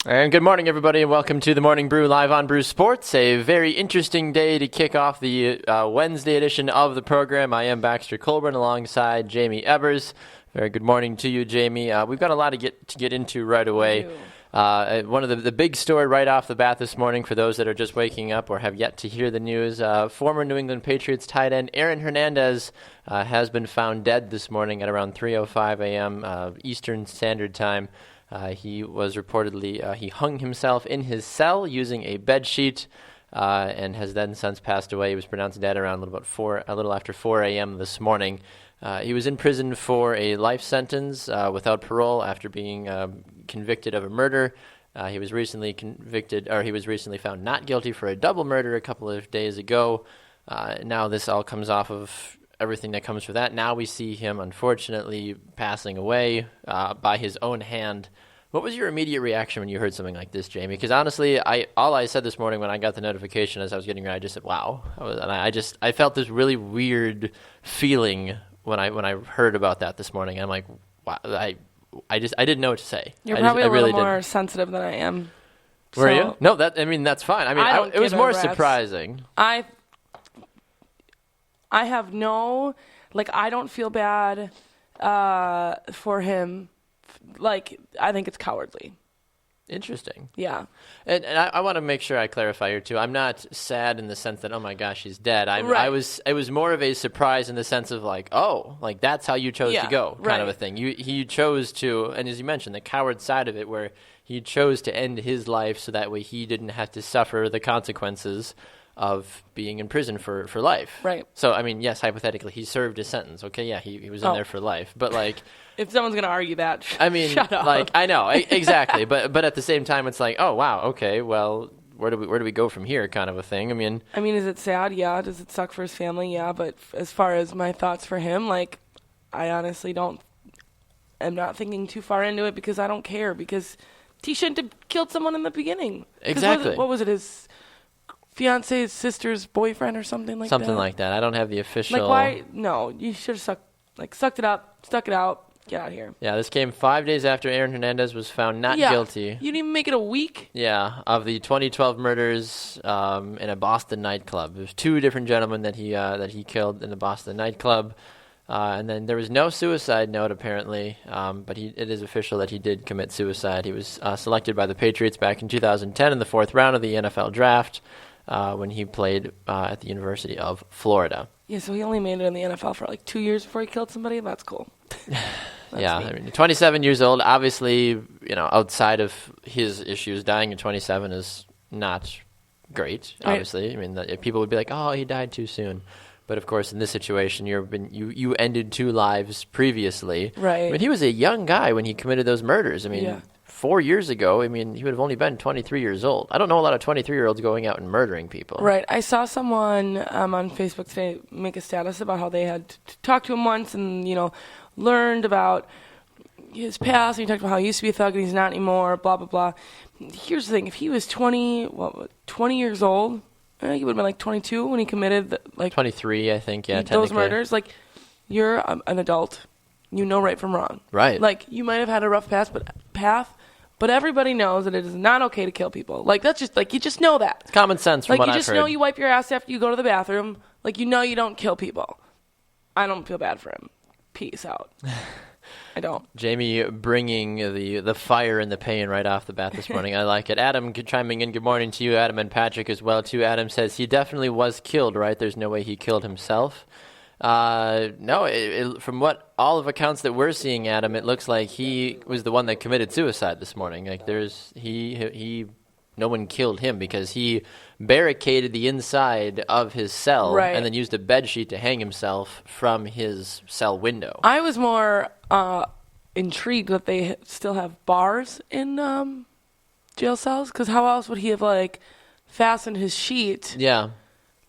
And good morning, everybody, and welcome to the Morning Brew live on Brew Sports. A very interesting day to kick off the Wednesday edition of the program. I am Baxter Colburn alongside Jaymee Ebers. Very good morning to you, Jaymee. We've got a lot to get into right away. One of the big story right off the bat this morning for those that are just waking up or have yet to hear the news, former New England Patriots tight end Aaron Hernandez has been found dead this morning at around 3:05 a.m. Eastern Standard Time. He was reportedly, he hung himself in his cell using a bed sheet and has then since passed away. He was pronounced dead around a little after 4 a.m. this morning. He was in prison for a life sentence without parole after being convicted of a murder. He was recently found not guilty for a double murder a couple of days ago. Now this all comes off of everything that comes with that. Now we see him, unfortunately, passing away by his own hand. What was your immediate reaction when you heard something like this, Jaymee? Because honestly, all I said this morning when I got the notification as I was getting ready, I just said, "Wow!" I felt this really weird feeling when I heard about that this morning. I'm like, "Wow!" I didn't know what to say. You're probably a little more sensitive than I am. Were you? No, that's fine. I mean, it was more surprising. I have no, I don't feel bad for him. I think it's cowardly. Interesting. Yeah. And I want to make sure I clarify here, too. I'm not sad in the sense that, oh, my gosh, he's dead. It was more of a surprise in the sense of, that's how you chose to go, kind of a thing. He chose to, and as you mentioned, the coward side of it, where he chose to end his life so that way he didn't have to suffer the consequences of being in prison for life. Right. So, I mean, yes, hypothetically, he served his sentence. Okay, yeah, he was in there for life. But, if someone's going to argue that, I mean, shut up. I know, exactly. But at the same time, it's like, oh, wow, okay, well, where do we go from here kind of a thing? I mean, is it sad? Yeah. Does it suck for his family? Yeah. But as far as my thoughts for him, I honestly am not thinking too far into it because I don't care, because he shouldn't have killed someone in the beginning. Exactly. What was it, his fiance's sister's boyfriend or something like that? Something like that. I don't have the official. Why? No, you should have sucked it up, stuck it out, get out of here. Yeah, this came 5 days after Aaron Hernandez was found not guilty. You didn't even make it a week? Yeah, of the 2012 murders in a Boston nightclub. There's two different gentlemen that he killed in the Boston nightclub. And then there was no suicide note, apparently, but it is official that he did commit suicide. He was selected by the Patriots back in 2010 in the fourth round of the NFL draft when he played at the University of Florida. Yeah, so he only made it in the NFL for 2 years before he killed somebody? That's cool. Yeah, I mean, 27 years old. Obviously, outside of his issues, dying at 27 is not great, obviously. Right. I mean, people would be like, oh, he died too soon. But, of course, in this situation, you ended two lives previously. Right. I mean, he was a young guy when he committed those murders. I mean, 4 years ago, he would have only been 23 years old. I don't know a lot of 23-year-olds going out and murdering people. Right. I saw someone on Facebook today make a status about how they had talked to him once and, learned about his past. And he talked about how he used to be a thug and he's not anymore, blah, blah, blah. Here's the thing. If he was 20 years old, he would have been 22 when he committed 23, I think, yeah, those murders. You're an adult. You know right from wrong. Right. You might have had a rough path, but everybody knows that it is not okay to kill people. That's just, you just know that. It's common sense from what I've heard. You just know you wipe your ass after you go to the bathroom. You know you don't kill people. I don't feel bad for him. Peace out. I don't. Jaymee bringing the fire and the pain right off the bat this morning. I like it. Adam chiming in. Good morning to you, Adam, and Patrick as well, too. Adam says he definitely was killed, right? There's no way he killed himself. No, from what all of accounts that we're seeing, Adam, it looks like he was the one that committed suicide this morning. No one killed him because he barricaded the inside of his cell and then used a bed sheet to hang himself from his cell window. I was more intrigued that they still have bars in jail cells, because how else would he have fastened his sheet? Yeah.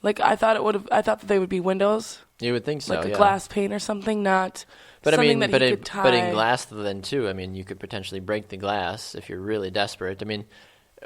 I thought that they would be windows. You would think so, a glass pane or something, not but something that he could tie. But in glass then too, you could potentially break the glass if you're really desperate.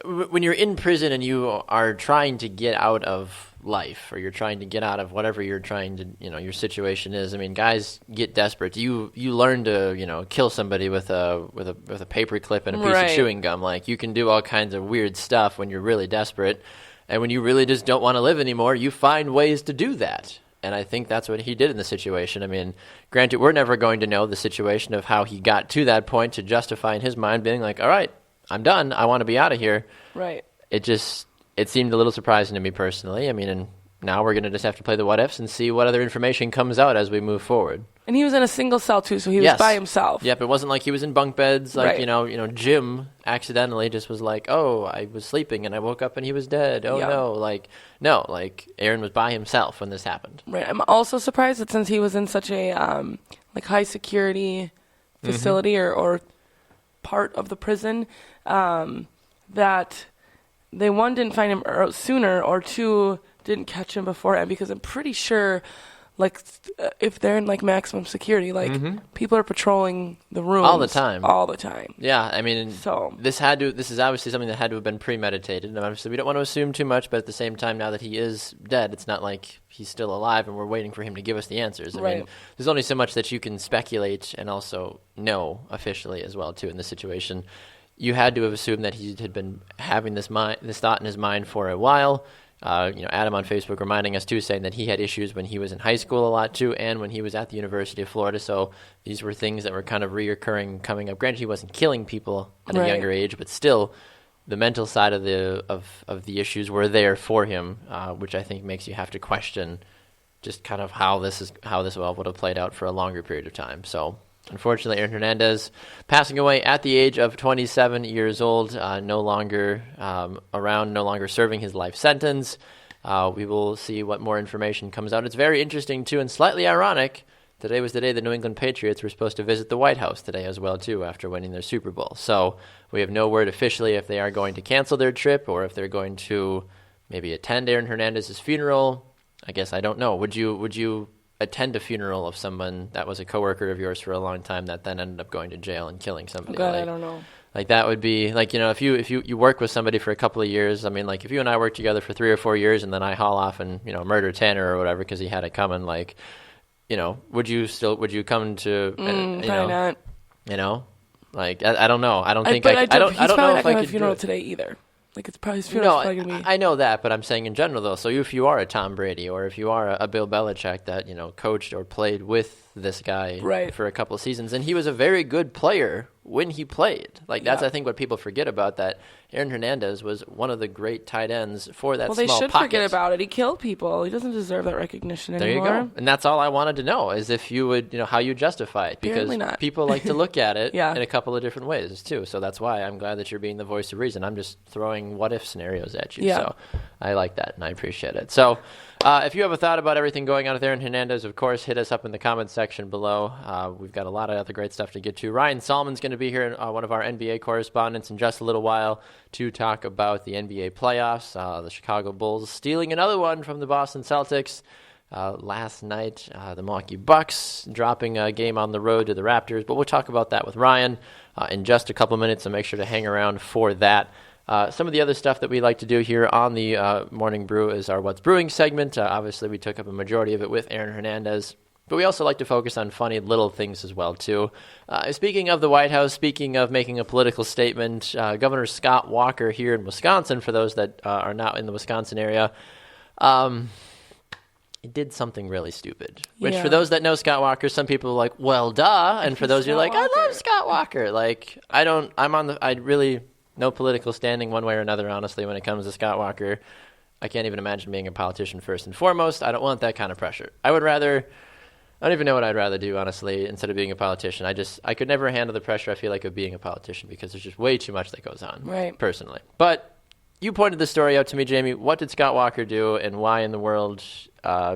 when you're in prison and you are trying to get out of life, or you're trying to get out of whatever you're trying to, your situation is. I mean, guys get desperate. You learn to, kill somebody with a paper clip and a piece of chewing gum. Like, you can do all kinds of weird stuff when you're really desperate, and when you really just don't want to live anymore, you find ways to do that. And I think that's what he did in the situation. I mean, granted, we're never going to know the situation of how he got to that point to justify in his mind being like, all right, I'm done. I want to be out of here. Right. It seemed a little surprising to me personally. I mean, and now we're going to just have to play the what ifs and see what other information comes out as we move forward. And he was in a single cell too, so he was by himself. Yep, it wasn't like he was in bunk beds. Like, Jim accidentally just was like, oh, I was sleeping and I woke up and he was dead. Oh, no. Like, Aaron was by himself when this happened. Right. I'm also surprised that since he was in such a high security facility or part of the prison, that they, one, didn't find him sooner, or two, didn't catch him beforehand, because I'm pretty sure, if they're in, maximum security, people are patrolling the rooms. All the time. All the time. Yeah, I mean, this is obviously something that had to have been premeditated, and obviously we don't want to assume too much, but at the same time, now that he is dead, it's not like he's still alive and we're waiting for him to give us the answers. I mean, there's only so much that you can speculate and also know officially as well, too, in this situation. You had to have assumed that he had been having this thought in his mind for a while. Adam on Facebook reminding us too, saying that he had issues when he was in high school a lot too, and when he was at the University of Florida. So these were things that were kind of reoccurring coming up. Granted, he wasn't killing people at a younger age, but still, the mental side of the issues were there for him, which I think makes you have to question just kind of how this all would have played out for a longer period of time. So, unfortunately, Aaron Hernandez passing away at the age of 27 years old, no longer around, no longer serving his life sentence. We will see what more information comes out. It's very interesting, too, and slightly ironic. Today was the day the New England Patriots were supposed to visit the White House today as well, too, after winning their Super Bowl. So we have no word officially if they are going to cancel their trip or if they're going to maybe attend Aaron Hernandez's funeral. I guess I don't know. Would you attend a funeral of someone that was a coworker of yours for a long time that then ended up going to jail and killing somebody? God, I don't know. Like, that would be like, if you work with somebody for a couple of years, I mean, like, if you and I work together for 3 or 4 years and then I haul off and murder Tanner or whatever because he had it coming, like, would you come to probably not. Like, I don't know. I don't think he's know probably if not I going to could funeral do it today either. Like, it's probably his funeral's probably going to be. I know that, but I'm saying in general though. So if you are a Tom Brady or if you are a Bill Belichick that coached or played with this guy for a couple of seasons, and he was a very good player when he played. Like, that's I think what people forget about that. Aaron Hernandez was one of the great tight ends for that small pocket. Well, they should forget about it. He killed people. He doesn't deserve that recognition anymore. There you go. And that's all I wanted to know, is if you would, how you justify it. Because people like to look at it in a couple of different ways, too. So that's why I'm glad that you're being the voice of reason. I'm just throwing what-if scenarios at you. So I like that, and I appreciate it. So if you have a thought about everything going on with Aaron Hernandez, of course, hit us up in the comments section below. We've got a lot of other great stuff to get to. Ryan Salmon's going to be here, one of our NBA correspondents, in just a little while to talk about the NBA playoffs. The Chicago Bulls stealing another one from the Boston Celtics last night. The Milwaukee Bucks dropping a game on the road to the Raptors. But we'll talk about that with Ryan in just a couple minutes, so make sure to hang around for that. Some of the other stuff that we like to do here on the Morning Brew is our What's Brewing segment. Obviously, we took up a majority of it with Aaron Hernandez, but we also like to focus on funny little things as well, too. Speaking of the White House, speaking of making a political statement, Governor Scott Walker here in Wisconsin, for those that are not in the Wisconsin area, he did something really stupid. Which, for those that know Scott Walker, some people are like, well, duh. And for those who are like, I love Scott Walker. Like, I really... no political standing one way or another, honestly, when it comes to Scott Walker. I can't even imagine being a politician first and foremost. I don't want that kind of pressure. I don't even know what I'd rather do, honestly, instead of being a politician. I could never handle the pressure, I feel like, of being a politician, because there's just way too much that goes on, personally. But you pointed the story out to me, Jamie. What did Scott Walker do, and why in the world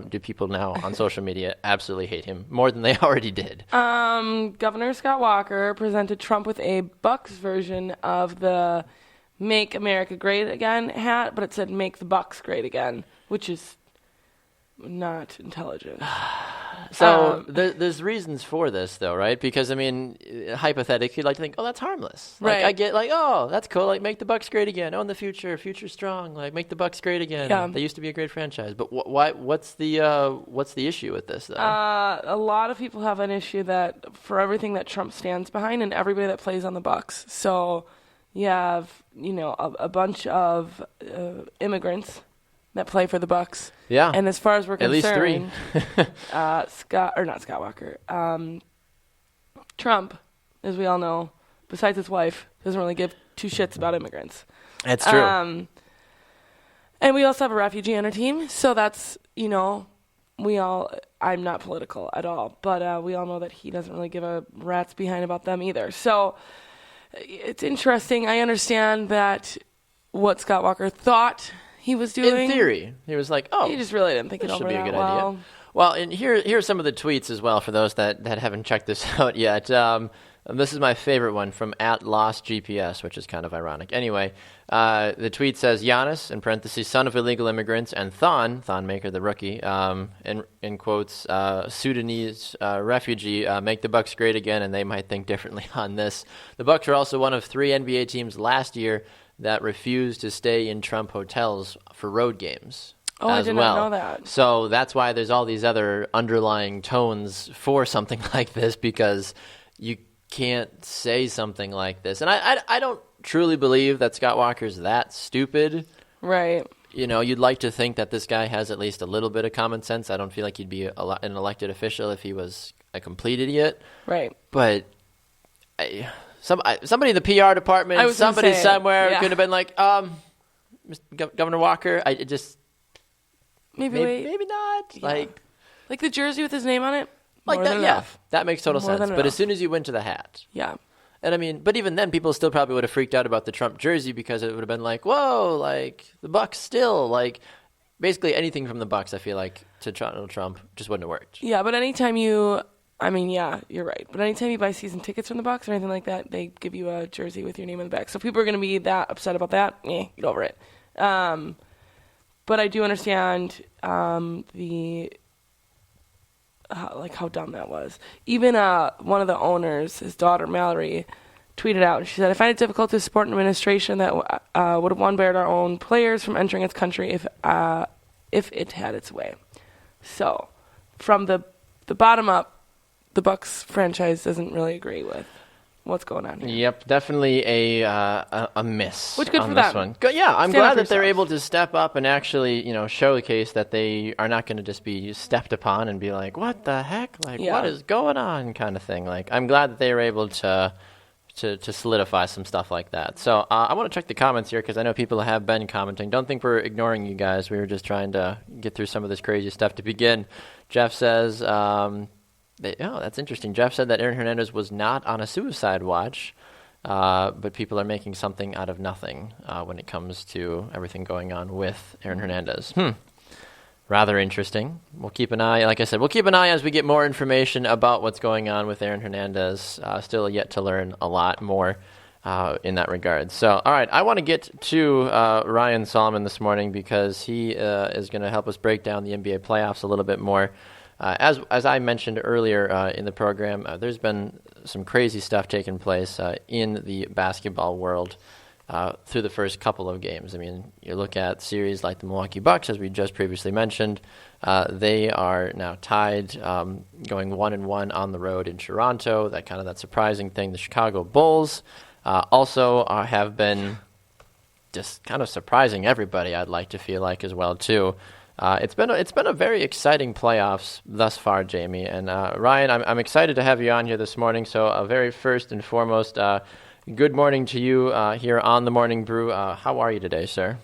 do people now on social media absolutely hate him more than they already did? Governor Scott Walker presented Trump with a Bucks version of the Make America Great Again hat, but it said Make the Bucks Great Again, which is not intelligent. So there's reasons for this, though, right? Because, I mean, hypothetically, you'd like to think, oh, that's harmless. Like, Right. I get, like, oh, that's cool. Like, make the Bucks great again. Oh, in the future strong. Like, make the Bucks great again. Yeah. They used to be a great franchise. But what's the issue with this, though? A lot of people have an issue that for everything that Trump stands behind and everybody that plays on the Bucks. So you have, a bunch of immigrants that play for the Bucks. Yeah. And as far as we're At least concerned, three. not Scott Walker, Trump, as we all know, besides his wife, doesn't really give two shits about immigrants. That's true. And we also have a refugee on our team, so that's, I'm not political at all, but we all know that he doesn't really give a rat's behind about them either. So it's interesting. I understand that what Scott Walker thought he was doing. In theory, he was like, "Oh, he just really didn't think it this over should be a that good well. idea." Well, and here's some of the tweets as well for those that haven't checked this out yet. This is my favorite one from @LostGPS, which is kind of ironic. Anyway, the tweet says Giannis in parentheses son of illegal immigrants and Thon Maker the rookie in quotes Sudanese refugee make the Bucks great again, and they might think differently on this. The Bucks are also one of 3 NBA teams last year that refused to stay in Trump hotels for road games. Oh, I did not know that. So that's why there's all these other underlying tones for something like this, because you can't say something like this. And I don't truly believe that Scott Walker's that stupid. Right. You'd like to think that this guy has at least a little bit of common sense. I don't feel like he'd be an elected official if he was a complete idiot. Right. But somebody in the PR department, somebody somewhere could have been like, Governor Walker, maybe not. Yeah. Like the jersey with his name on it? Like more that, than yeah. enough. That makes total More sense. than But enough. as soon as you went to the hat. Yeah. And I mean, but even then, people still probably would have freaked out about the Trump jersey, because it would have been like, whoa, like the Bucks still, like basically anything from the Bucks, I feel like, to Donald Trump just wouldn't have worked. Yeah, but anytime you're right. But anytime you buy season tickets from the Bucks or anything like that, they give you a jersey with your name on the back. So if people are going to be that upset about that, get over it. But I do understand how dumb that was. Even one of the owners, his daughter Mallory, tweeted out, and she said, "I find it difficult to support an administration that would have barred our own players from entering its country if it had its way." So, from the bottom up, the Bucks franchise doesn't really agree with what's going on here. Yep, definitely a miss. Which good on for this them. one. Yeah, I'm Stand glad up that they're yourself. able to step up and actually, showcase that they are not going to just be stepped upon and be like, "What the heck? Like, Yeah. what is going on?" kind of thing. Like, I'm glad that they were able to solidify some stuff like that. So I want to check the comments here, because I know people have been commenting. Don't think we're ignoring you guys. We were just trying to get through some of this crazy stuff to begin. Jeff says, that's interesting. Jeff said that Aaron Hernandez was not on a suicide watch, but people are making something out of nothing when it comes to everything going on with Aaron Hernandez. Rather interesting. We'll keep an eye, like I said, as we get more information about what's going on with Aaron Hernandez. Still yet to learn a lot more in that regard. So, all right, I want to get to Ryan Solomon this morning, because he is going to help us break down the NBA playoffs a little bit more. As I mentioned earlier in the program, there's been some crazy stuff taking place in the basketball world through the first couple of games. I mean, you look at series like the Milwaukee Bucks, as we just previously mentioned. They are now tied, going 1-1 on the road in Toronto. That surprising thing. The Chicago Bulls also have been just kind of surprising everybody, I'd like to feel like, as well too. It's been a very exciting playoffs thus far, Jamie. And Ryan, I'm excited to have you on here this morning. So very first and foremost, good morning to you here on the Morning Brew. How are you today, sir?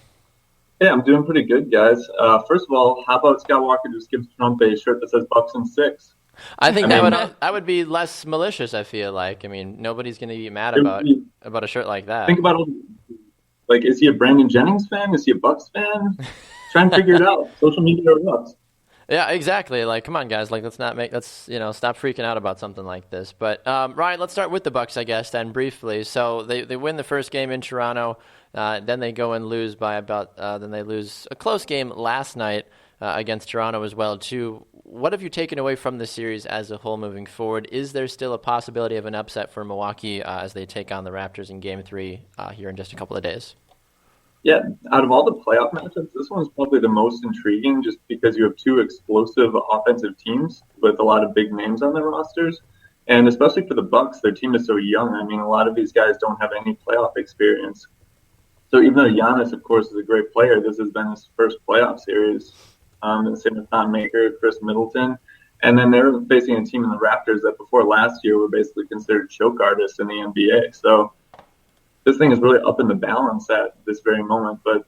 Yeah, I'm doing pretty good, guys. First of all, how about Scott Walker just gives Trump a shirt that says Bucks and 6? I think that would be less malicious, I feel like. I mean, nobody's going to be mad about a shirt like that. Think about it. Is he a Brandon Jennings fan? Is he a Bucks fan? Try and figure it out. Social media or Bucks. Yeah, exactly. Like, come on, guys. Like, let's stop freaking out about something like this. But Ryan, let's start with the Bucks, I guess, then briefly. So they win the first game in Toronto. Then they go and lose by then they lose a close game last night against Toronto as well, too. What have you taken away from the series as a whole moving forward? Is there still a possibility of an upset for Milwaukee as they take on the Raptors in Game 3 here in just a couple of days? Yeah, out of all the playoff matchups, this one's probably the most intriguing just because you have two explosive offensive teams with a lot of big names on their rosters. And especially for the Bucks, their team is so young. I mean, a lot of these guys don't have any playoff experience. So even though Giannis, of course, is a great player, this has been his first playoff series. And same with Thon Maker, Chris Middleton. And then they're facing a team in the Raptors that before last year were basically considered choke artists in the NBA. So this thing is really up in the balance at this very moment. But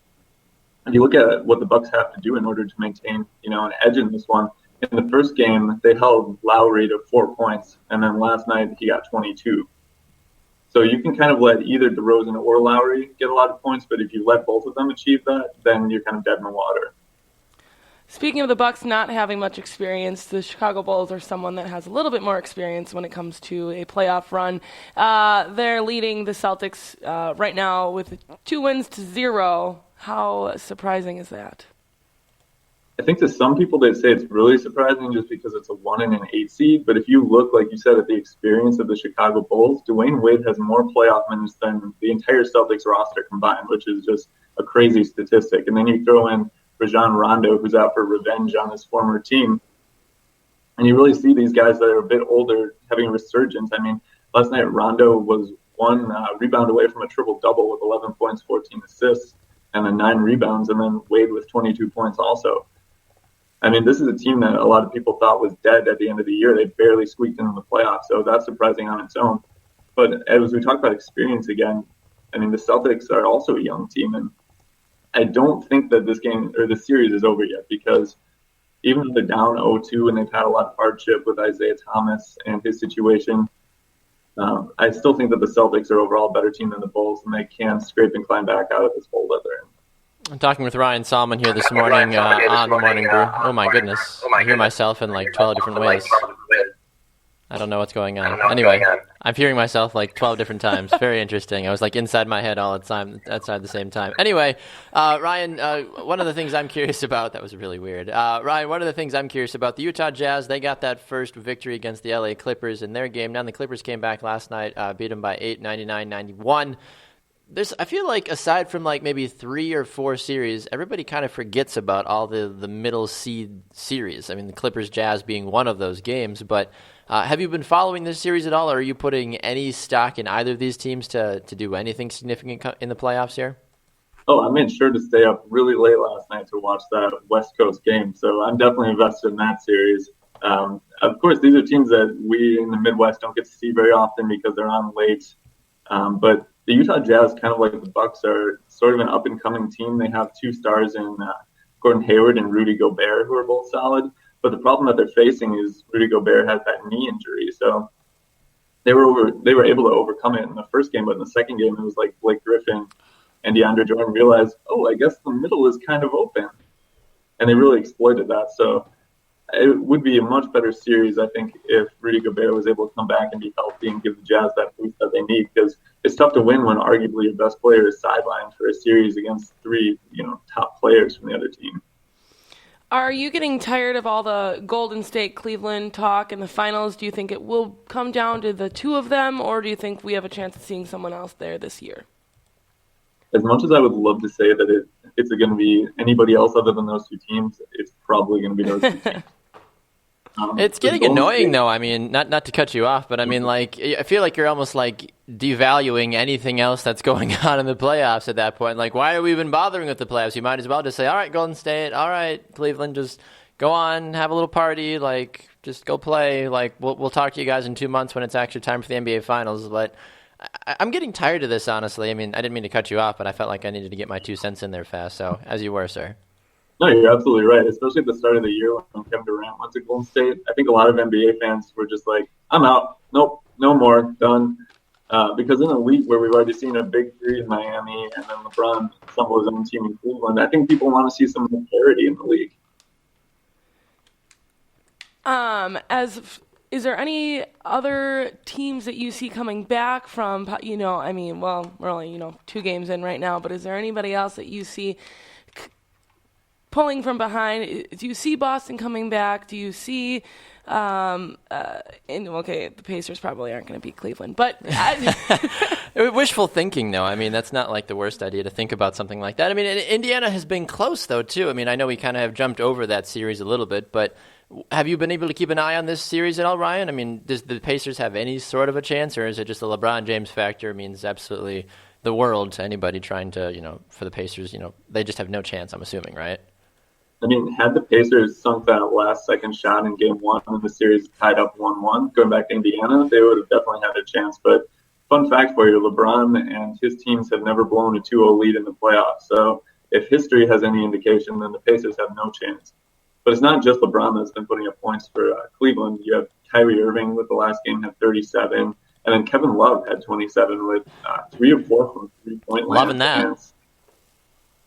if you look at what the Bucks have to do in order to maintain, an edge in this one, in the first game, they held Lowry to 4 points, and then last night he got 22. So you can kind of let either DeRozan or Lowry get a lot of points, but if you let both of them achieve that, then you're kind of dead in the water. Speaking of the Bucks not having much experience, the Chicago Bulls are someone that has a little bit more experience when it comes to a playoff run. They're leading the Celtics right now with 2-0. How surprising is that? I think to some people they'd say it's really surprising just because it's a 1 and an 8 seed. But if you look, like you said, at the experience of the Chicago Bulls, Dwayne Wade has more playoff minutes than the entire Celtics roster combined, which is just a crazy statistic. And then you throw in Rajon Rondo, who's out for revenge on his former team. And you really see these guys that are a bit older having a resurgence. I mean, last night Rondo was one rebound away from a triple-double with 11 points, 14 assists, and then 9 rebounds, and then Wade with 22 points also. I mean, this is a team that a lot of people thought was dead at the end of the year. They barely squeaked into the playoffs, so that's surprising on its own. But as we talk about experience again, I mean, the Celtics are also a young team, and I don't think that this game or the series is over yet because even though they're down 0-2 and they've had a lot of hardship with Isaiah Thomas and his situation, I still think that the Celtics are overall a better team than the Bulls, and they can scrape and climb back out of this hole that they're in. I'm talking with Ryan Salmon here this morning on the Morning Brew. Oh my goodness. I hear myself in like 12 different ways. I don't know what's going on. Anyway, I'm hearing myself like 12 different times. Very interesting. I was like inside my head all the time, outside the same time. Anyway, Ryan, one of the things I'm curious about, that was really weird. Ryan, one of the things I'm curious about, the Utah Jazz, they got that first victory against the LA Clippers in their game. Now the Clippers came back last night, beat them by 8, 99-91. I feel like aside from like maybe 3 or 4 series, everybody kind of forgets about all the middle seed series. I mean, the Clippers Jazz being one of those games. But have you been following this series at all, or are you putting any stock in either of these teams to do anything significant in the playoffs here? Oh, I made sure to stay up really late last night to watch that West Coast game. So I'm definitely invested in that series. Of course, these are teams that we in the Midwest don't get to see very often because they're on late. But the Utah Jazz, kind of like the Bucks, are sort of an up-and-coming team. They have 2 stars in Gordon Hayward and Rudy Gobert, who are both solid. But the problem that they're facing is Rudy Gobert has that knee injury. So they were able to overcome it in the first game, but in the second game, it was like Blake Griffin and DeAndre Jordan realized, I guess the middle is kind of open. And they really exploited that. So it would be a much better series, I think, if Rudy Gobert was able to come back and be healthy and give the Jazz that boost that they need, because it's tough to win when arguably your best player is sidelined for a series against 3, top players from the other team. Are you getting tired of all the Golden State Cleveland talk in the finals? Do you think it will come down to the 2 of them, or do you think we have a chance of seeing someone else there this year? As much as I would love to say that it's going to be anybody else other than those 2 teams, it's probably going to be those 2 teams. It's getting annoying, though. I mean, not to cut you off, but I mean, like, I feel like you're almost like devaluing anything else that's going on in the playoffs at that point. Like, why are we even bothering with the playoffs? You might as well just say, all right, Golden State, all right, Cleveland, just go on, have a little party, like, just go play. Like, we'll talk to you guys in 2 months when it's actually time for the NBA Finals. But I'm getting tired of this, honestly. I mean, I didn't mean to cut you off, but I felt like I needed to get my 2 cents in there fast. So, as you were, sir. No, you're absolutely right, especially at the start of the year when Kevin Durant went to Golden State. I think a lot of NBA fans were just like, I'm out. Nope, no more, done. Because in a league where we've already seen a big 3 in Miami and then LeBron assemble his own team in Cleveland, I think people want to see some more parity in the league. Is there any other teams that you see coming back from, we're only, 2 games in right now, but is there anybody else that you see pulling from behind. Do you see Boston coming back? Do you see the Pacers probably aren't going to beat Cleveland, but wishful thinking, though. I mean, that's not like the worst idea to think about something like that. I mean, Indiana has been close, though, too. I mean, I know we kind of have jumped over that series a little bit, but have you been able to keep an eye on this series at all, Ryan? I mean, does the Pacers have any sort of a chance, or is it just the LeBron James factor means absolutely the world to anybody trying to, for the Pacers, they just have no chance, I'm assuming, right? I mean, had the Pacers sunk that last second shot in game one and the series tied up 1-1, going back to Indiana, they would have definitely had a chance. But fun fact for you, LeBron and his teams have never blown a 2-0 lead in the playoffs. So if history has any indication, then the Pacers have no chance. But it's not just LeBron that's been putting up points for Cleveland. You have Kyrie Irving with the last game had 37, and then Kevin Love had 27 with 3 of 4 from 3-point land. Loving that.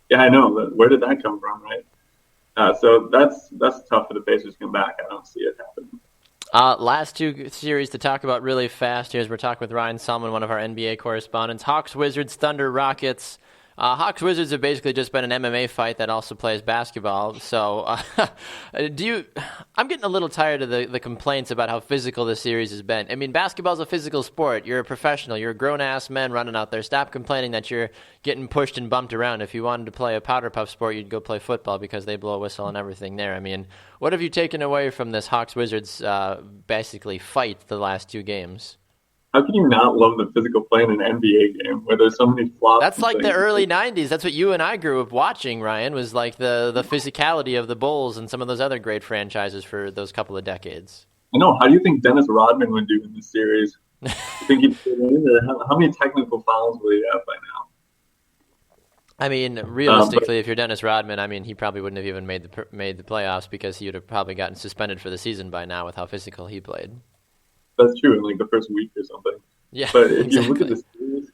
Yeah, I know. Where did that come from, right? So that's tough for the Pacers to come back. I don't see it happening. Last two series to talk about really fast here as we're talking with Ryan Solomon, one of our NBA correspondents. Hawks, Wizards, Thunder, Rockets. Hawks, Wizards have basically just been an MMA fight that also plays basketball. So I'm getting a little tired of the complaints about how physical the series has been. I mean, basketball's a physical sport. You're a professional. You're a grown-ass man running out there. Stop complaining that you're getting pushed and bumped around. If you wanted to play a powder puff sport, you'd go play football because they blow a whistle and everything there. I mean, what have you taken away from this Hawks-Wizards basically fight the last two games? How can you not love the physical play in an NBA game where there's so many flops? That's like the early 90s. That's what you and I grew up watching, Ryan, was like the physicality of the Bulls and some of those other great franchises for those couple of decades. I know. How do you think Dennis Rodman would do in this series? You think he'd fit in? Or how many technical fouls will he have by now? I mean, realistically, if you're Dennis Rodman, I mean, he probably wouldn't have even made the playoffs because he would have probably gotten suspended for the season by now with how physical he played. That's true in like the first week or something. Yeah, but if you look at the series,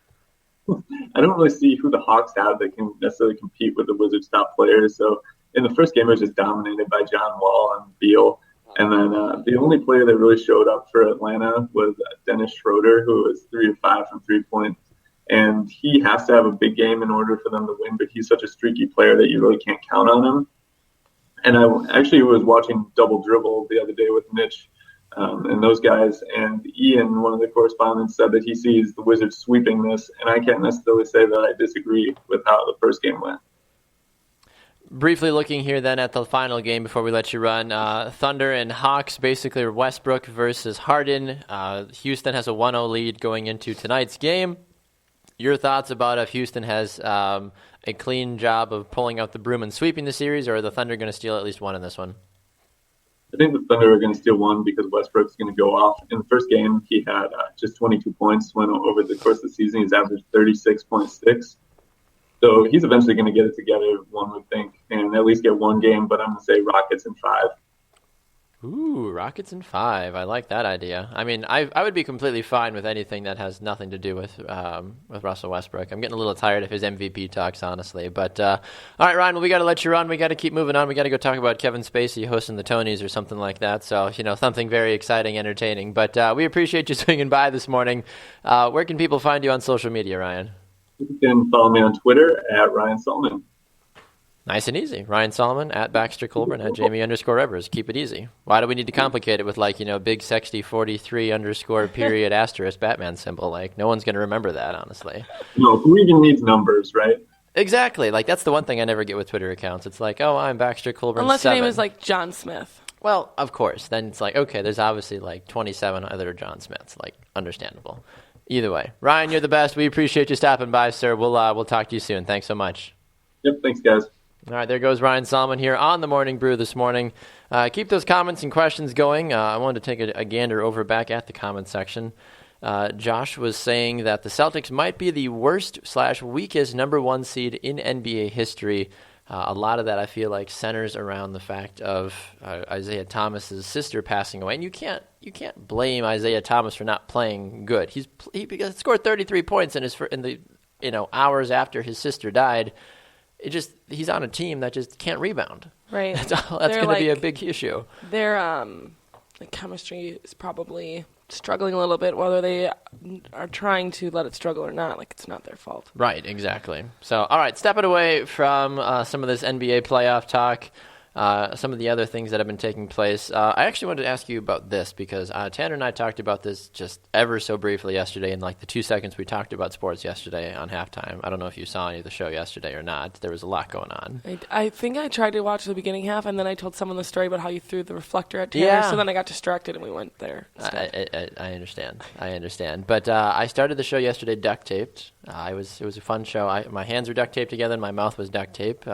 I don't really see who the Hawks have that can necessarily compete with the Wizards' top players. So in the first game, it was just dominated by John Wall and Beal. And then the only player that really showed up for Atlanta was Dennis Schroeder, who was 3 of 5 from 3-point. And he has to have a big game in order for them to win, but he's such a streaky player that you really can't count on him. And I actually was watching Double Dribble the other day with Mitch and those guys, and Ian, one of the correspondents, said that he sees the Wizards sweeping this, and I can't necessarily say that I disagree with how the first game went. Briefly looking here then at the final game before we let you run, Thunder and Hawks, basically Westbrook versus Harden. Houston has a 1-0 lead going into tonight's game. Your thoughts about if Houston has a clean job of pulling out the broom and sweeping the series, or are the Thunder going to steal at least one in this one? I think the Thunder are going to steal one because Westbrook's going to go off. In the first game, he had just 22 points when over the course of the season. He's averaged 36.6. So he's eventually going to get it together, one would think, and at least get one game, but I'm going to say Rockets in 5. Ooh, Rockets in 5. I like that idea. I mean, I would be completely fine with anything that has nothing to do with Russell Westbrook. I'm getting a little tired of his MVP talks, honestly. But all right, Ryan, well, we got to let you run. We got to keep moving on. We got to go talk about Kevin Spacey hosting the Tonys or something like that. So something very exciting, entertaining. But we appreciate you swinging by this morning. Where can people find you on social media, Ryan? You can follow me on Twitter at Ryan Solomon. Nice and easy. Ryan Solomon, at Baxter Colburn, at Jaymee_Evers. Keep it easy. Why do we need to complicate it with big sexy 43_period asterisk Batman symbol? No one's going to remember that, honestly. No, who even needs numbers, right? Exactly. That's the one thing I never get with Twitter accounts. It's oh, I'm Baxter Colburn. Unless 7. your name is John Smith. Well, of course. Then it's okay, there's obviously 27 other John Smiths. Understandable. Either way. Ryan, you're the best. We appreciate you stopping by, sir. We'll talk to you soon. Thanks so much. Yep, thanks, guys. All right, there goes Ryan Solomon here on the Morning Brew this morning. Keep those comments and questions going. I wanted to take a gander over back at the comments section. Josh was saying that the Celtics might be the worst/weakest number 1 seed in NBA history. A lot of that I feel centers around the fact of Isaiah Thomas's sister passing away, and you can't blame Isaiah Thomas for not playing good. He scored 33 points in the hours after his sister died. He's on a team that just can't rebound. Right. That's going to be a big issue. Their chemistry is probably struggling a little bit, whether they are trying to let it struggle or not. Like, it's not their fault. Right, exactly. So, all right, stepping away from some of this NBA playoff talk, some of the other things that have been taking place. I actually wanted to ask you about this because Tanner and I talked about this just ever so briefly yesterday in like the 2 seconds we talked about sports yesterday on halftime. I don't know if you saw any of the show yesterday or not. There was a lot going on. I think I tried to watch the beginning half, and then I told someone the story about how you threw the reflector at Tanner, Yeah. so then I got distracted and we went there. I understand. But I started the show yesterday duct taped. It was a fun show. My hands were duct taped together and my mouth was duct tape.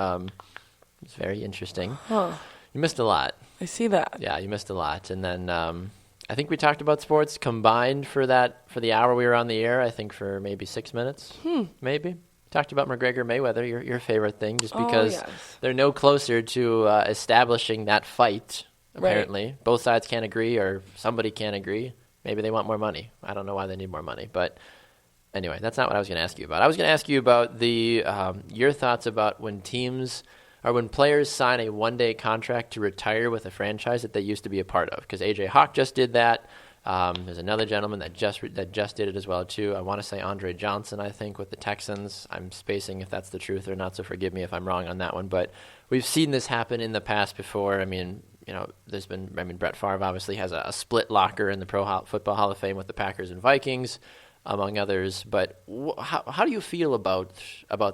It's very interesting. Huh. You missed a lot. I see that. Yeah, you missed a lot. And then I think we talked about sports combined for the hour we were on the air, I think for maybe 6 minutes. Maybe. Talked about McGregor-Mayweather, your favorite thing, just because yes. they're no closer to establishing that fight, apparently. Right. Both sides can't agree, or somebody can't agree. Maybe they want more money. I don't know why they need more money. But anyway, that's not what I was going to ask you about. I was going to ask you about your thoughts about when teams – or when players sign a one-day contract to retire with a franchise that they used to be a part of. Because A.J. Hawk just did that. There's another gentleman that just did it as well, too. I want to say Andre Johnson, I think, with the Texans. I'm spacing if that's the truth or not, so forgive me if I'm wrong on that one. But we've seen this happen in the past before. I mean, Brett Favre obviously has a split locker in the Football Hall of Fame with the Packers and Vikings, among others. But how do you feel about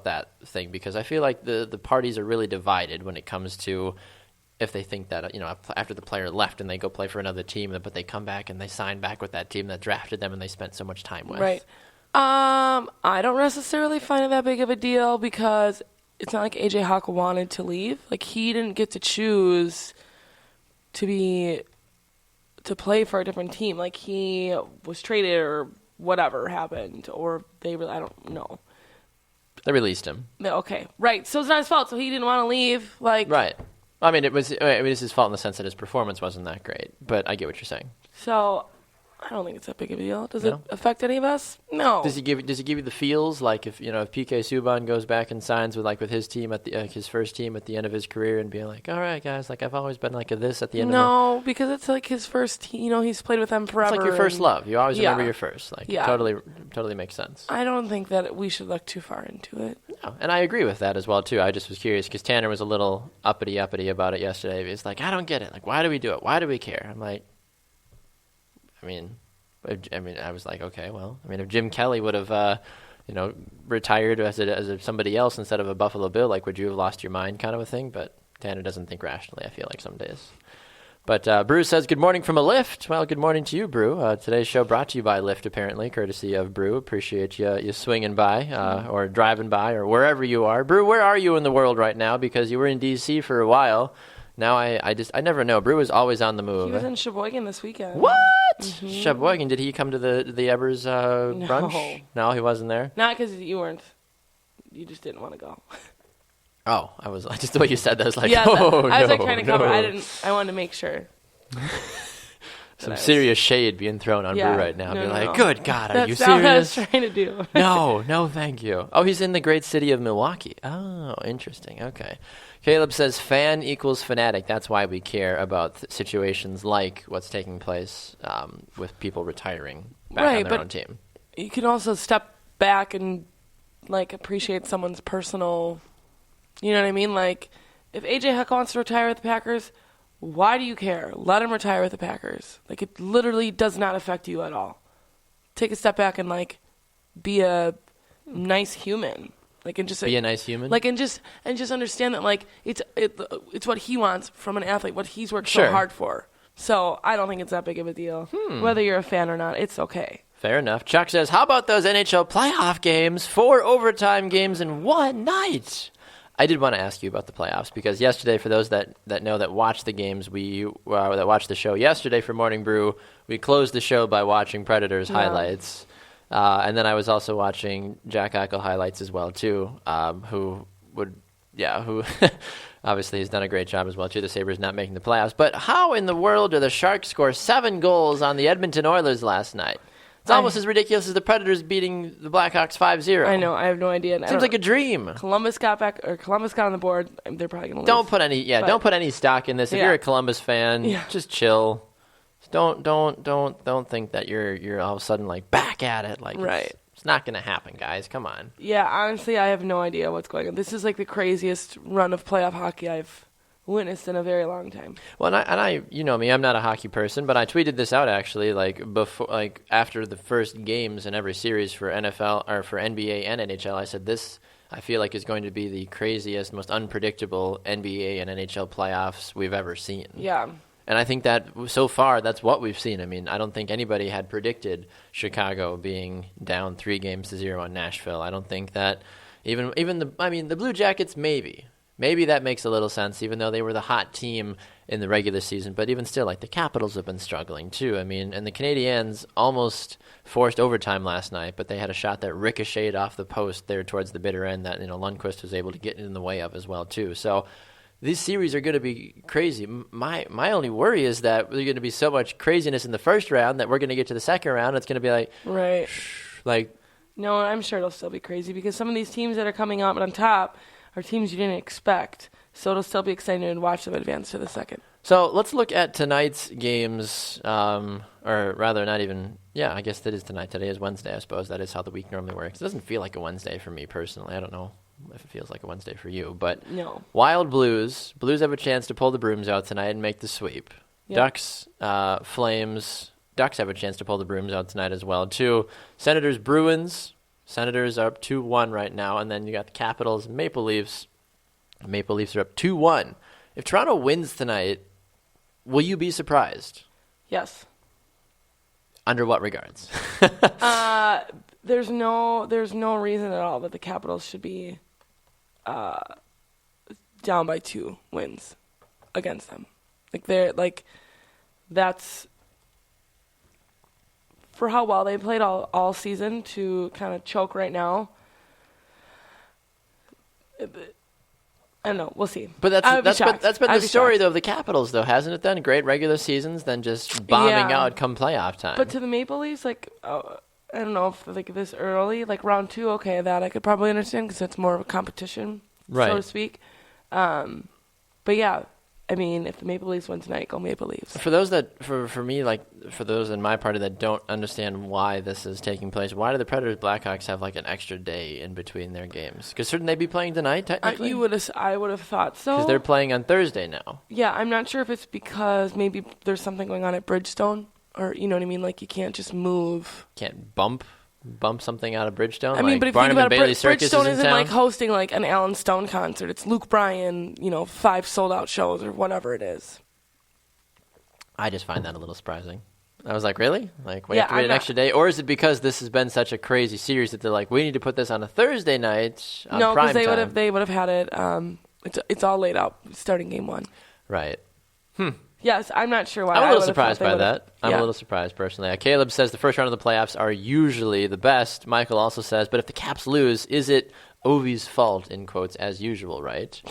that thing? Because I feel like the parties are really divided when it comes to if they think that, after the player left and they go play for another team, but they come back and they sign back with that team that drafted them and they spent so much time with. Right. I don't necessarily find it that big of a deal because it's not like A.J. Hawk wanted to leave. Like, he didn't get to choose to play for a different team. Like, he was traded or whatever happened, or I don't know. They released him. Okay, right. So it's not his fault. So he didn't want to leave. Like, right. I mean, it was his fault in the sense that his performance wasn't that great. But I get what you're saying. So I don't think it's that big of a deal. Does it No? affect any of us? No. Does he give you the feels like if PK Subban goes back and signs with his team at his first team at the end of his career and being like, all right guys, like I've always been like this at the end. No, because it's like his first. He's played with them forever. It's like your first love. You always remember Yeah. your first. Like Yeah. totally makes sense. I don't think that we should look too far into it. No, and I agree with that as well too. I just was curious because Tanner was a little uppity about it yesterday. He's like, I don't get it. Like, why do we do it? Why do we care? I'm like, I was like, okay, well, if Jim Kelly would have, retired as somebody else instead of a Buffalo Bill, like, would you have lost your mind, kind of a thing? But Tanner doesn't think rationally. I feel like some days. But Brew says, good morning from a Lyft. Well, good morning to you, Brew. Today's show brought to you by Lyft, apparently, courtesy of Brew. Appreciate you swinging by or driving by or wherever you are. Brew, where are you in the world right now? Because you were in D.C. for a while. Now I never know. Brew is always on the move. He was in Sheboygan this weekend. What? Mm-hmm. Sheboygan? Did he come to the Evers brunch? No, he wasn't there. Not because you weren't. You just didn't want to go. Oh, I was just the way you said that. I was like, Yeah, I was like trying to cover. I wanted to make sure. Some serious shade being thrown on Brew right now. Be like, good God, are you That's not what I was serious? trying to do. No, thank you. Oh, he's in the great city of Milwaukee. Oh, interesting. Okay. Caleb says fan equals fanatic. That's why we care about situations like what's taking place with people retiring back on their own team. You can also step back and appreciate someone's personal. You know what I mean? Like, if A.J. Hawk wants to retire with the Packers, why do you care? Let him retire with the Packers. Like, it literally does not affect you at all. Take a step back and be a nice human. And just be a nice human. And just understand that it's what he wants from an athlete, what he's worked so hard for. So I don't think it's that big of a deal. Whether you're a fan or not, it's okay. Fair enough. Chuck says, how about those NHL playoff games? 4 overtime games in one night. I did want to ask you about the playoffs because yesterday, for those that know that watch the games, that watched the show yesterday for Morning Brew, we closed the show by watching Predators highlights. And then I was also watching Jack Eichel highlights as well, too, who obviously has done a great job as well, too. The Sabres not making the playoffs. But how in the world did the Sharks score 7 goals on the Edmonton Oilers last night? It's almost as ridiculous as the Predators beating the Blackhawks 5-0. I know. I have no idea. Seems like a dream. Columbus got on the board. They're probably going to lose. Don't put any stock in this. If you're a Columbus fan, just chill. Don't think that you're all of a sudden like back at it. Like Right. It's not going to happen, guys. Come on. Yeah, honestly, I have no idea what's going on. This is like the craziest run of playoff hockey I've witnessed in a very long time. Well, and I, you know me, I'm not a hockey person, but I tweeted this out actually, like before, like after the first games in every series for NFL or for NBA and NHL. I said this, I feel like is going to be the craziest, most unpredictable NBA and NHL playoffs we've ever seen. Yeah. And I think that so far, that's what we've seen. I mean, I don't think anybody had predicted Chicago being down 3-0 on Nashville. I don't think that even the Blue Jackets, maybe that makes a little sense, even though they were the hot team in the regular season. But even still, like the Capitals have been struggling too. I mean, and the Canadiens almost forced overtime last night, but they had a shot that ricocheted off the post there towards the bitter end that Lundqvist was able to get in the way of as well too. So. These series are going to be crazy. My only worry is that there's going to be so much craziness in the first round that we're going to get to the second round. It's going to be like, right. Like, no, I'm sure it'll still be crazy because some of these teams that are coming up on top are teams you didn't expect. So it'll still be exciting to watch them advance to the second. So let's look at tonight's games, or rather, not even. Yeah, I guess that is tonight. Today is Wednesday. I suppose that is how the week normally works. It doesn't feel like a Wednesday for me personally. I don't know if it feels like a Wednesday for you, but no. Wild Blues have a chance to pull the brooms out tonight and make the sweep. Yep. Ducks, Flames, Ducks have a chance to pull the brooms out tonight as well too. Senators, Bruins, Senators are up 2-1 right now, and then you got the Capitals, Maple Leafs. The Maple Leafs are up 2-1. If Toronto wins tonight, will you be surprised? Yes. Under what regards? There's no reason at all that the Capitals should be down by 2 wins against them. That's for how well they played all season to kind of choke right now. I don't know. We'll see. But that's been the story though of the Capitals, though, hasn't it? Then great regular seasons, then just bombing out come playoff time. But to the Maple Leafs, I don't know if this early, like round 2, okay, that I could probably understand because it's more of a competition, right, so to speak. But yeah, I mean, if the Maple Leafs win tonight, go Maple Leafs. For those for me, like for those in my party that don't understand why this is taking place, why do the Predators Blackhawks have like an extra day in between their games? Because shouldn't they be playing tonight technically? I would have thought so. Because they're playing on Thursday now. Yeah, I'm not sure if it's because maybe there's something going on at Bridgestone. Or, you know what I mean? Like, you can't just move. Can't bump something out of Bridgestone? I mean, like but if Barnum you think about it, Bridgestone isn't town? like hosting like an Alan Stone concert. It's Luke Bryan, 5 sold-out shows or whatever it is. I just find that a little surprising. I was like, really? Like, we Yeah, have to wait an extra day? Or is it because this has been such a crazy series that they're like, we need to put this on a Thursday night on No, prime because time? they would have had it. It's all laid out starting game 1. Right. Yes, I'm not sure why. I'm a little surprised by that. Yeah. I'm a little surprised, personally. Caleb says the first round of the playoffs are usually the best. Michael also says, but if the Caps lose, is it Ovi's fault, in quotes, as usual, right?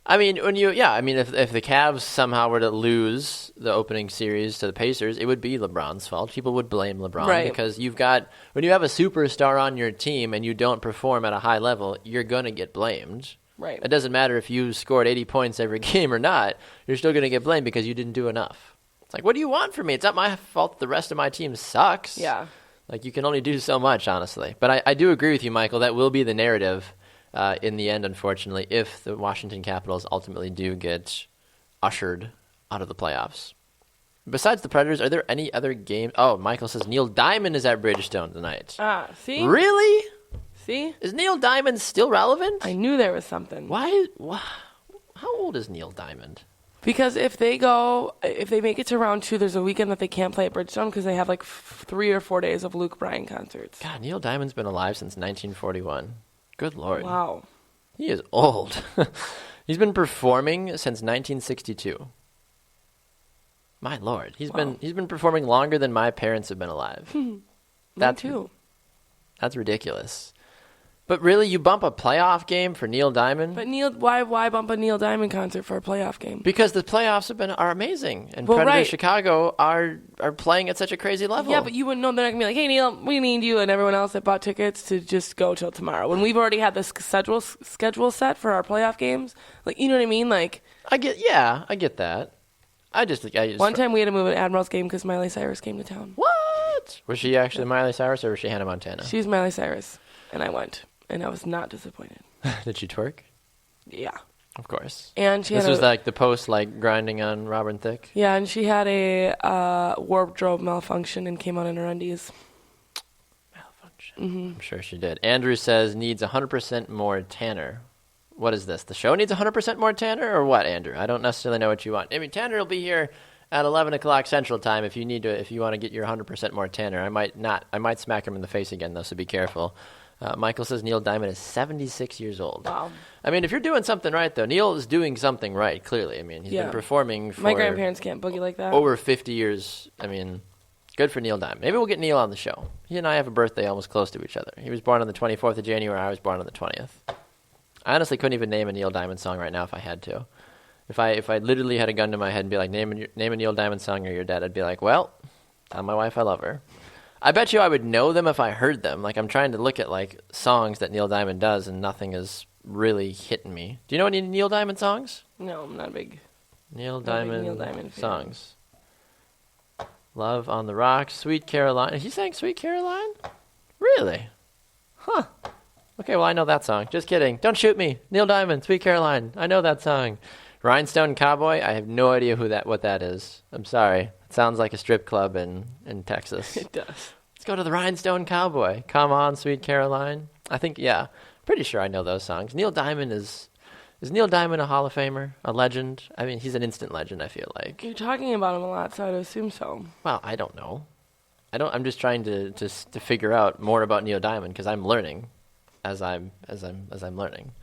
I mean, if the Cavs somehow were to lose the opening series to the Pacers, it would be LeBron's fault. People would blame LeBron right, because when you have a superstar on your team and you don't perform at a high level, you're going to get blamed. Right. It doesn't matter if you scored 80 points every game or not. You're still going to get blamed because you didn't do enough. It's like, what do you want from me? It's not my fault the rest of my team sucks. Yeah. Like, you can only do so much, honestly. But I do agree with you, Michael. That will be the narrative in the end, unfortunately, if the Washington Capitals ultimately do get ushered out of the playoffs. Besides the Predators, are there any other games? Oh, Michael says Neil Diamond is at Bridgestone tonight. See? Really? See? Is Neil Diamond still relevant? I knew there was something. Why? How old is Neil Diamond? Because if they make it to round 2, there's a weekend that they can't play at Bridgestone because they have like 3 or 4 days of Luke Bryan concerts. God, Neil Diamond's been alive since 1941. Good Lord. Wow. He is old. He's been performing since 1962. My Lord. He's been performing longer than my parents have been alive. That too. That's ridiculous. But really, you bump a playoff game for Neil Diamond? But why bump a Neil Diamond concert for a playoff game? Because the playoffs are amazing, and Well, Predators right. Chicago are playing at such a crazy level. Yeah, but you wouldn't know. They're not gonna be like, "Hey Neil, we need you," and everyone else that bought tickets to just go till tomorrow. When we've already had this schedule set for our playoff games, like, you know what I mean? Like, I get that. I just One time we had to move an Admirals game because Miley Cyrus came to town. What? Was she actually Miley Cyrus or was she Hannah Montana? She's Miley Cyrus, and I went, and I was not disappointed. Did she twerk? Yeah. Of course. And she this was like the post, like grinding on Robin Thicke. Yeah, and she had a wardrobe malfunction and came out in her undies. Malfunction. Mm-hmm. I'm sure she did. Andrew says needs 100% more Tanner. What is this? The show needs 100% more Tanner, or what, Andrew? I don't necessarily know what you want. I mean, Tanner will be here at 11 o'clock Central Time if you want to get your 100% more Tanner. I might smack him in the face again though, so be careful. Michael says Neil Diamond is 76 years old. Wow. I mean, if you're doing something right, though, Neil is doing something right, clearly. I mean, he's been performing for... My grandparents can't boogie like that. Over 50 years. I mean, good for Neil Diamond. Maybe we'll get Neil on the show. He and I have a birthday almost close to each other. He was born on the 24th of January. I was born on the 20th. I honestly couldn't even name a Neil Diamond song right now if I had to. If I literally had a gun to my head and be like, name a Neil Diamond song or you're dead, I'd be like, well, tell my wife I love her. I bet you I would know them if I heard them. Like, I'm trying to look at, like, songs that Neil Diamond does, and nothing is really hitting me. Do you know any Neil Diamond songs? No, I'm not a big Neil Diamond fan. songs. Love on the Rocks, Sweet Caroline. He sang Sweet Caroline? Really? Huh. Okay, well, I know that song. Just kidding. Don't shoot me. Neil Diamond, Sweet Caroline. I know that song. Rhinestone Cowboy? I have no idea what that is. I'm sorry. It sounds like a strip club in Texas. It does. Let's go to the Rhinestone Cowboy. Come on, Sweet Caroline. I think, yeah. Pretty sure I know those songs. Neil Diamond is Neil Diamond a Hall of Famer? A legend? I mean, he's an instant legend, I feel like. You're talking about him a lot, so I'd assume so. Well, I don't know. I'm just trying to figure out more about Neil Diamond because I'm learning as I'm learning.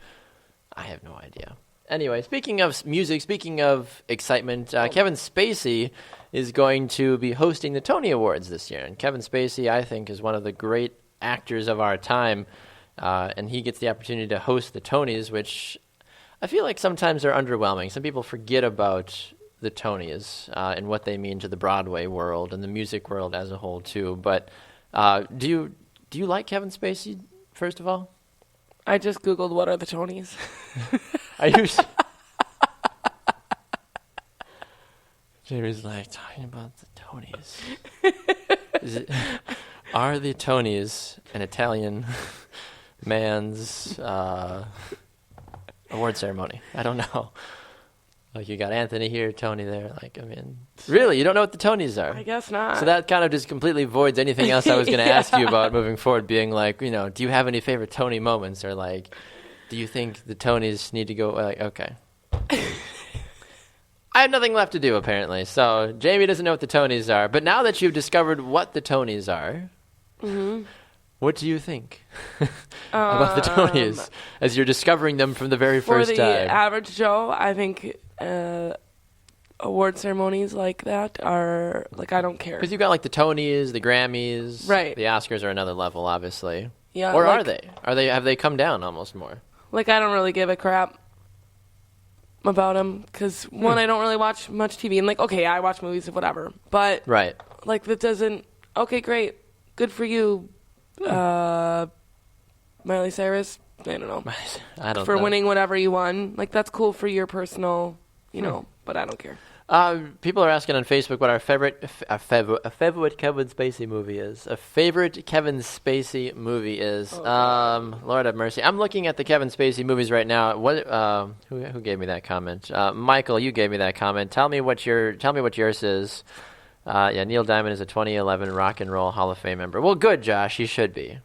I have no idea. Anyway, speaking of music, speaking of excitement, Kevin Spacey is going to be hosting the Tony Awards this year. And Kevin Spacey, I think, is one of the great actors of our time. And he gets the opportunity to host the Tonys, which I feel like sometimes are underwhelming. Some people forget about the Tonys and what they mean to the Broadway world and the music world as a whole, too. But do you like Kevin Spacey, first of all? I just Googled what are the Tonys. Are you... Jamie's like, talking about the Tonys. Are the Tonys an Italian man's award ceremony? I don't know. Like, you got Anthony here, Tony there. Like, I mean, really, you don't know what the Tonys are? I guess not. So that kind of just completely voids anything else I was going to ask you about moving forward, being like, do you have any favorite Tony moments? Or, like, do you think the Tonys need to go, like, okay. I have nothing left to do, apparently. So Jamie doesn't know what the Tonys are. But now that you've discovered what the Tonys are, what do you think about the Tonys as you're discovering them from the very first time? For the average Joe, I think award ceremonies like that are, like, I don't care. Because you've got, like, the Tonys, the Grammys. Right. The Oscars are another level, obviously. Yeah. Or like, are they? Have they come down almost more? Like, I don't really give a crap about them because, one, I don't really watch much TV. And, like, okay, I watch movies or whatever. But, right. like, that doesn't, okay, great. Good for you, Miley Cyrus. I don't know. I don't for know. winning whatever you won. Like, that's cool for your personal, but I don't care. People are asking on Facebook what our favorite Kevin Spacey movie is. A favorite Kevin Spacey movie is. Lord have mercy. I'm looking at the Kevin Spacey movies right now. What? Who gave me that comment? Michael, you gave me that comment. Tell me what yours is. Neil Diamond is a 2011 Rock and Roll Hall of Fame member. Well, good, Josh. He should be,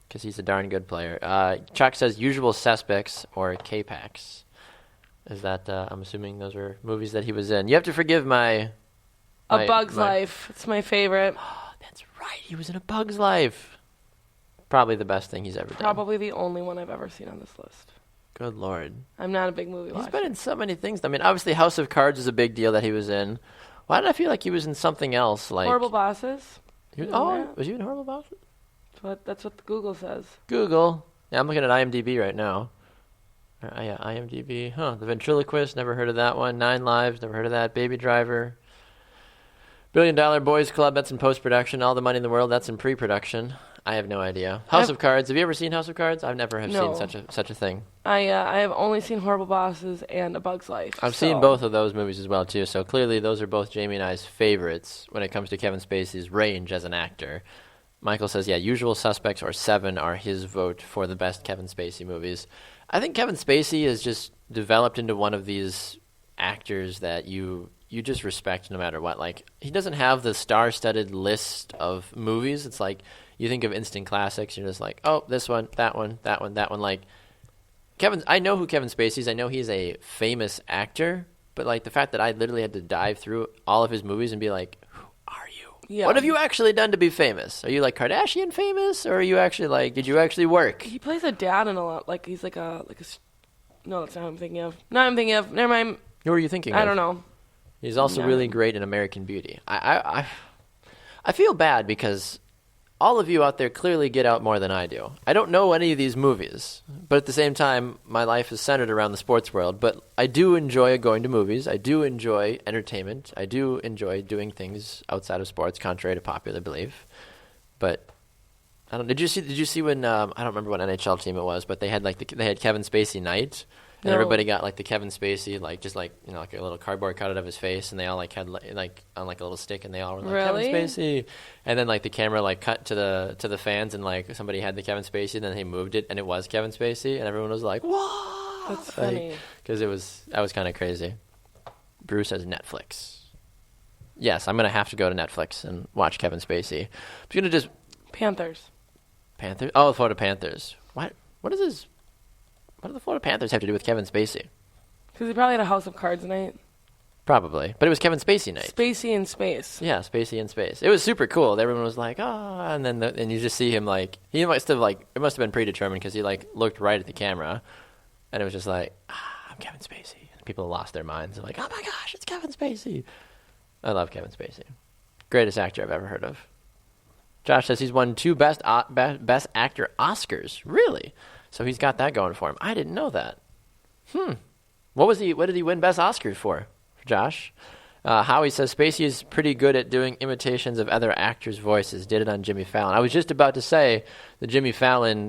because he's a darn good player. Chuck says Usual Suspects or K-Pax. Is that, I'm assuming those are movies that he was in. You have to forgive my... A Bug's Life. It's my favorite. Oh, that's right. He was in A Bug's Life. Probably the best thing he's ever done. Probably the only one I've ever seen on this list. Good Lord. I'm not a big movie watcher. He's been in so many things. I mean, obviously House of Cards is a big deal that he was in. Why did I feel like he was in something else? Like Horrible Bosses. Was you in Horrible Bosses? That's what Google says. Google. Yeah, I'm looking at IMDb right now. Yeah, IMDb. The Ventriloquist, never heard of that one. 9 Lives, never heard of that. Baby Driver. $1 Billion Boys Club, that's in post-production. All the Money in the World, that's in pre-production. I have no idea. House of Cards. Have you ever seen House of Cards? I've never have No. seen such a thing. I have only seen Horrible Bosses and A Bug's Life. I've seen both of those movies as well too. So clearly, those are both Jamie and I's favorites when it comes to Kevin Spacey's range as an actor. Michael says, yeah, Usual Suspects or Seven are his vote for the best Kevin Spacey movies. I think Kevin Spacey has just developed into one of these actors that you just respect no matter what. Like, he doesn't have the star-studded list of movies. It's like you think of instant classics, you're just like, oh, this one, that one, that one, that one. Like, I know who Kevin Spacey is. I know he's a famous actor, but like the fact that I literally had to dive through all of his movies and be like, who are you? Yeah. What have you actually done to be famous? Are you like Kardashian famous, or are you actually like, did you actually work? He plays a dad in a lot. Like, he's like a no, that's not what I'm thinking of. No, I'm thinking of. Never mind. Who are you thinking of? I don't know. He's also really great in American Beauty. I feel bad because all of you out there clearly get out more than I do. I don't know any of these movies, but at the same time, my life is centered around the sports world. But I do enjoy going to movies. I do enjoy entertainment. I do enjoy doing things outside of sports, contrary to popular belief. But I don't. Did you see when I don't remember what NHL team it was, but they had they had Kevin Spacey night. And No. everybody got like the Kevin Spacey, like just like like a little cardboard cutout of his face, and they all like had like on like a little stick, and they all were like Really? Kevin Spacey. And then like the camera like cut to the fans, and like somebody had the Kevin Spacey, and then they moved it, and it was Kevin Spacey, and everyone was like, "What?" That's funny. Because that was kind of crazy. Brew says Netflix. Yes, I'm gonna have to go to Netflix and watch Kevin Spacey. I'm gonna just Panthers. Panthers. Oh, the Florida Panthers. What is this? What do the Florida Panthers have to do with Kevin Spacey? Because he probably had a House of Cards night. Probably. But it was Kevin Spacey night. Spacey in space. Yeah, Spacey in space. It was super cool. Everyone was like, ah, and then and you just see him like, he must have like, it must have been predetermined because he like looked right at the camera, and it was just like, I'm Kevin Spacey. And people lost their minds. They're like, oh my gosh, it's Kevin Spacey. I love Kevin Spacey. Greatest actor I've ever heard of. Josh says he's won 2 best actor Oscars. Really? So he's got that going for him. I didn't know that. What did he win best Oscars for, Josh? Howie says Spacey is pretty good at doing imitations of other actors' voices. Did it on Jimmy Fallon. I was just about to say the Jimmy Fallon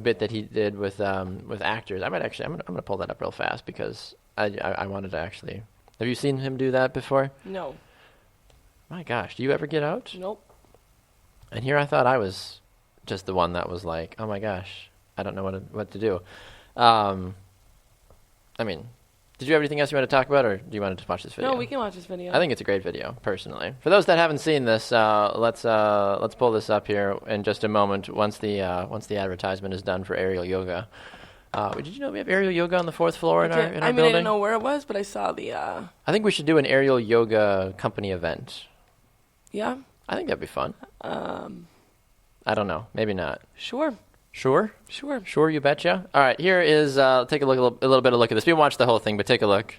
bit that he did with actors. I'm gonna pull that up real fast because I wanted to actually. Have you seen him do that before? No. My gosh, do you ever get out? Nope. And here I thought I was just the one that was like, oh my gosh, I don't know what to do. I mean, did you have anything else you want to talk about, or do you want to just watch this video? No, we can watch this video. I think it's a great video, personally. For those that haven't seen this, let's pull this up here in just a moment. Once the advertisement is done for aerial yoga. Did you know we have aerial yoga on the 4th floor in our building? I didn't know where it was, but I saw the. I think we should do an aerial yoga company event. Yeah. I think that'd be fun. I don't know. Maybe not. Sure. Sure? Sure. Sure, you betcha. All right, here is, take a little bit of a look at this. We won't watch the whole thing, but take a look.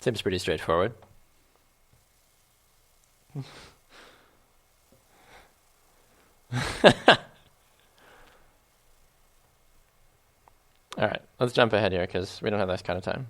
Seems pretty straightforward. All right, let's jump ahead here because we don't have that kind of time.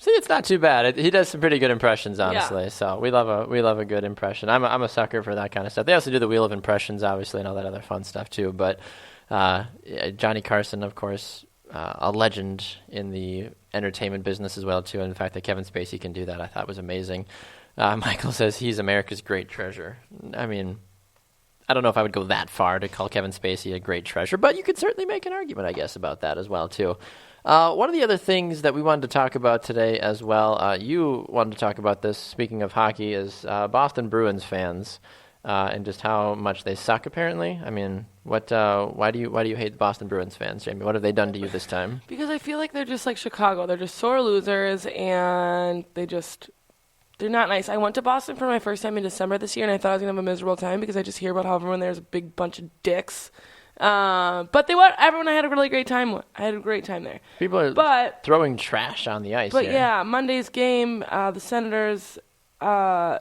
See, it's not too bad. He does some pretty good impressions, honestly. Yeah. So we love a good impression. I'm a sucker for that kind of stuff. They also do the Wheel of Impressions, obviously, and all that other fun stuff too. But Johnny Carson, of course, a legend in the entertainment business as well too. And the fact that Kevin Spacey can do that, I thought was amazing. Michael says he's America's great treasure. I mean, I don't know if I would go that far to call Kevin Spacey a great treasure, but you could certainly make an argument, I guess, about that as well, too. One of the other things that we wanted to talk about today as well, you wanted to talk about this, speaking of hockey, is Boston Bruins fans and just how much they suck, apparently. I mean, why do you hate the Boston Bruins fans, Jamie? What have they done to you this time? Because I feel like they're just like Chicago. They're just sore losers, and they're not nice. I went to Boston for my first time in December this year, and I thought I was going to have a miserable time because I just hear about how everyone there's a big bunch of dicks. But everyone I had a really great time with. I had a great time there. People are throwing trash on the ice. But here. yeah, Monday's game, the Senators were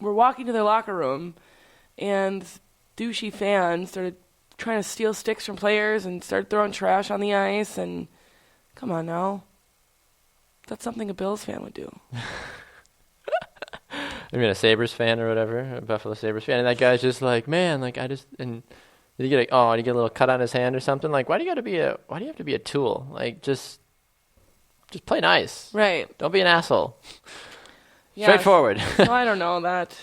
walking to their locker room, and douchey fans started trying to steal sticks from players and started throwing trash on the ice. And come on now, that's something a Bills fan would do. I mean, a Sabres fan or whatever, a Buffalo Sabres fan, and that guy's just like, man, like did he get a little cut on his hand or something? Like, why do you have to be a tool? Like, just play nice. Right. Don't be an asshole. Yes. Straightforward. Well, I don't know. That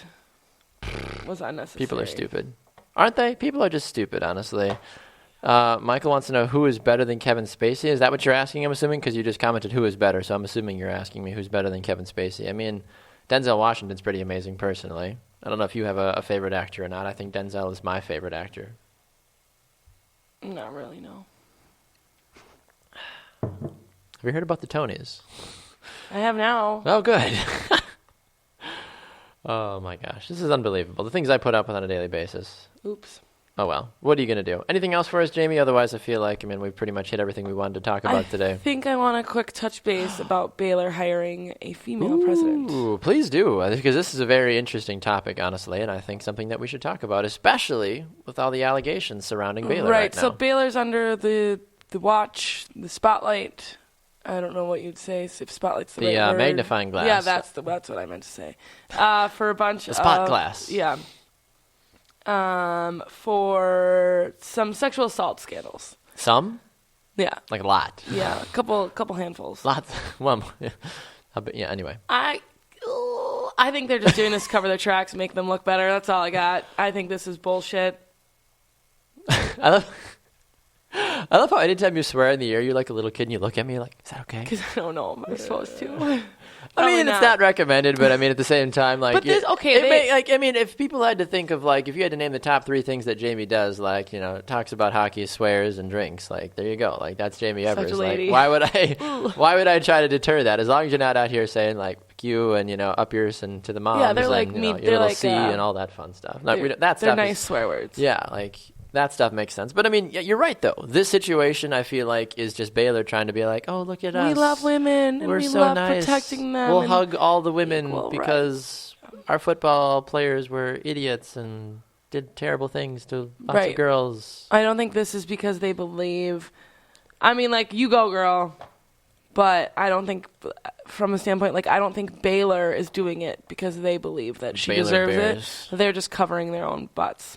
was unnecessary. People are stupid. Aren't they? People are just stupid, honestly. Michael wants to know who is better than Kevin Spacey. Is that what you're asking, I'm assuming? Because you just commented who is better, so I'm assuming you're asking me who's better than Kevin Spacey. I mean, Denzel Washington's pretty amazing personally. I don't know if you have a favorite actor or not. I think Denzel is my favorite actor. Not really, no. Have you heard about the Tonys? I have now. Oh, good. Oh, my gosh. This is unbelievable. The things I put up with on a daily basis. Oops. Oh, well. What are you going to do? Anything else for us, Jamie? Otherwise, I feel like, we've pretty much hit everything we wanted to talk about today. I think I want a quick touch base about Baylor hiring a female president. Ooh, please do, because this is a very interesting topic, honestly, and I think something that we should talk about, especially with all the allegations surrounding Baylor right now. So Baylor's under the watch, the spotlight. I don't know what you'd say if spotlight's the right word. Magnifying glass. Yeah, that's what I meant to say. For a bunch the spot glass. Yeah. For some sexual assault scandals. Some? Yeah. Like a lot. Yeah, a couple handfuls. Lots. Well, yeah, anyway. I think they're just doing this to cover their tracks and make them look better. That's all I got. I think this is bullshit. I love how anytime you swear in the air, you're like a little kid and you look at me like, is that okay? Because I don't know if I'm supposed to. It's not recommended, but at the same time, like, if people had to think of, like, if you had to name the top 3 things that Jamie does, like, talks about hockey, swears, and drinks, like, there you go. Like, that's Jamie Evers. Such a lady. Like, why would I try to deter that? As long as you're not out here saying, like, fuck you and, up yours and to the moms. Yeah, they're like and, me. Your they're little like, C and all that fun stuff. Like, they're nice swear words. Yeah, like, that stuff makes sense. But, you're right, though. This situation, I feel like, is just Baylor trying to be like, oh, look at us. We love women, and We're we so love nice. protecting them. We'll hug all the women equal because our football players were idiots and did terrible things to lots of girls. I don't think this is because they believe. You go, girl. But I don't think, from a standpoint, I don't think Baylor is doing it because they believe that she deserves it. They're just covering their own butts.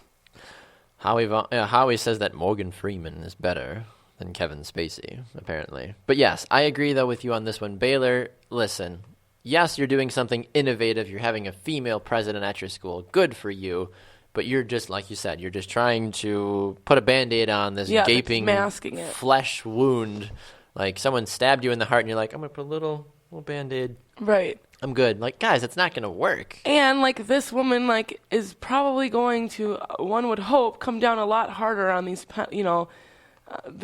Howie says that Morgan Freeman is better than Kevin Spacey, apparently. But yes, I agree, though, with you on this one. Baylor, listen, yes, you're doing something innovative. You're having a female president at your school. Good for you. But you're just, like you said, you're just trying to put a Band-Aid on this gaping masking it. Flesh wound. Like, someone stabbed you in the heart, and you're like, I'm going to put a little Band-Aid. Right. I'm good. Like, guys, it's not going to work. And, this woman, is probably going to, one would hope, come down a lot harder on these, the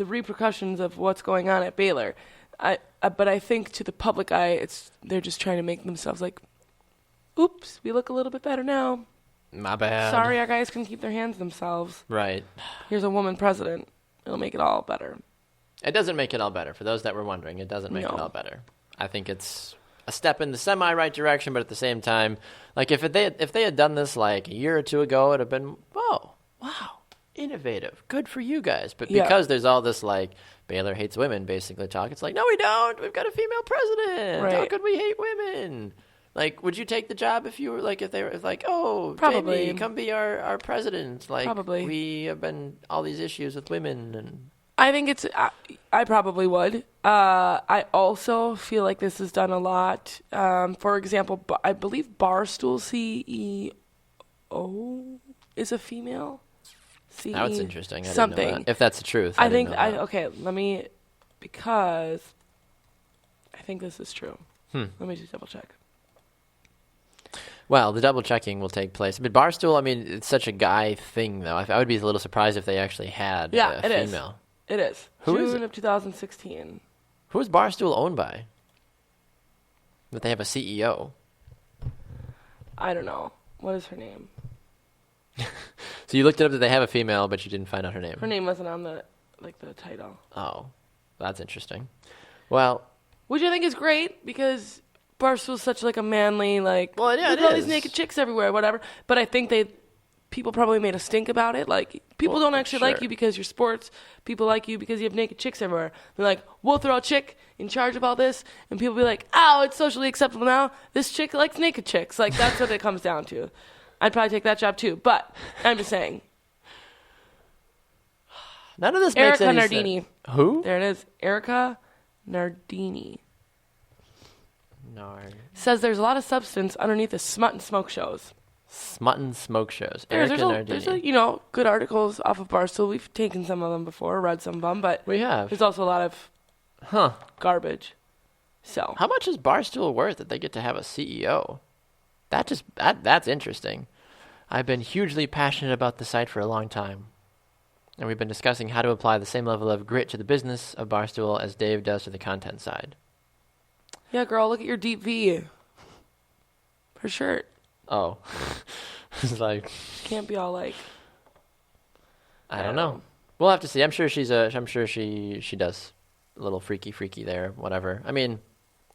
repercussions of what's going on at Baylor. But I think to the public eye, they're just trying to make themselves oops, we look a little bit better now. My bad. Sorry, our guys can keep their hands to themselves. Right. Here's a woman president. It'll make it all better. It doesn't make it all better. For those that were wondering, it doesn't make it all better. I think it's a step in the semi-right direction, but at the same time, if they had done this a year or two ago, it would have been, whoa, wow, innovative, good for you guys. But because there's all this Baylor hates women basically talk, it's no, we don't. We've got a female president. Right. How could we hate women? Would you take the job if you were if they were oh, probably. Jamie, come be our president? Probably. We have been all these issues with women and. I think I probably would. I also feel like this is done a lot. For example, I believe Barstool CEO is a female. That's interesting. I something. didn't know that. If that's the truth. I think because I think this is true. Let me just double check. Well, the double checking will take place. But Barstool, I mean, it's such a guy thing, though. I would be a little surprised if they actually had a female. It is. June of 2016. Who is Barstool owned by? That they have a CEO. I don't know. What is her name? So you looked it up that they have a female, but you didn't find out her name. Her name wasn't on the title. Oh, that's interesting. Well, which I think is great because Barstool's such like a manly well, yeah, look at all these naked chicks everywhere, whatever. But I think people probably made a stink about it. Like people don't actually like you because you're sports. People like you because you have naked chicks everywhere. They're like, we'll throw a chick in charge of all this, and people be like, oh, it's socially acceptable now. This chick likes naked chicks. Like that's what it comes down to. I'd probably take that job too, but I'm just saying. None of this makes any Nardini. sense. Who? There it is. Erica Nardini. Says there's a lot of substance underneath the smut and smoke shows. Smut and smoke shows. There's good articles off of Barstool. We've taken some of them before, read some of them, but we have. There's also a lot of garbage. So how much is Barstool worth that they get to have a CEO? That's interesting. I've been hugely passionate about the site for a long time. And we've been discussing how to apply the same level of grit to the business of Barstool as Dave does to the content side. Yeah, girl, look at your deep V. Her shirt. Oh. It's like... Can't be all like... I don't know. We'll have to see. I'm sure she does a little freaky there, whatever. I mean,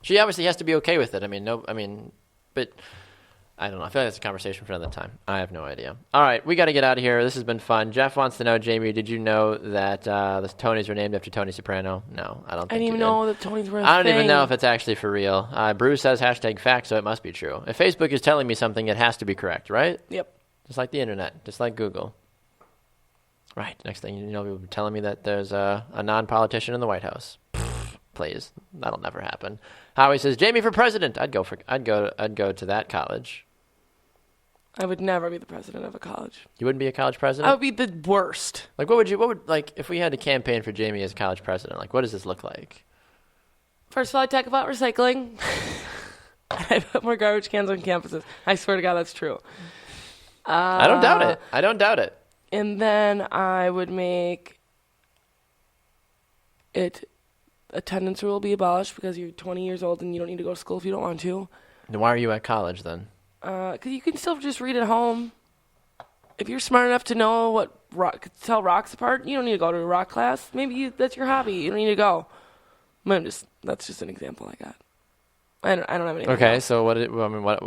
she obviously has to be okay with it. But... I don't know. I feel like that's a conversation for another time. I have no idea. All right, we got to get out of here. This has been fun. Jeff wants to know, Jamie, did you know that the Tonys were named after Tony Soprano? No, I don't think I didn't even know that Tonys were a I don't thing. even know if it's actually for real. Brew says #fact, so it must be true. If Facebook is telling me something, it has to be correct, right? Yep. Just like the internet, just like Google. Right. Next thing you know, people will be telling me that there's a non-politician in the White House. Please, that'll never happen. Howie says, Jamie for president. I'd go to that college. I would never be the president of a college. You wouldn't be a college president? I would be the worst. Like, if we had a campaign for Jamie as college president, like, what does this look like? First of all, I'd talk about recycling. I put more garbage cans on campuses. I swear to God, that's true. I don't doubt it. And then I would make attendance rule be abolished because you're 20 years old and you don't need to go to school if you don't want to. Then why are you at college then? Because you can still just read at home. If you're smart enough to know tell rocks apart, you don't need to go to a rock class. Maybe that's your hobby. You don't need to go. That's just an example I got. I don't have anything. Okay, else. so what?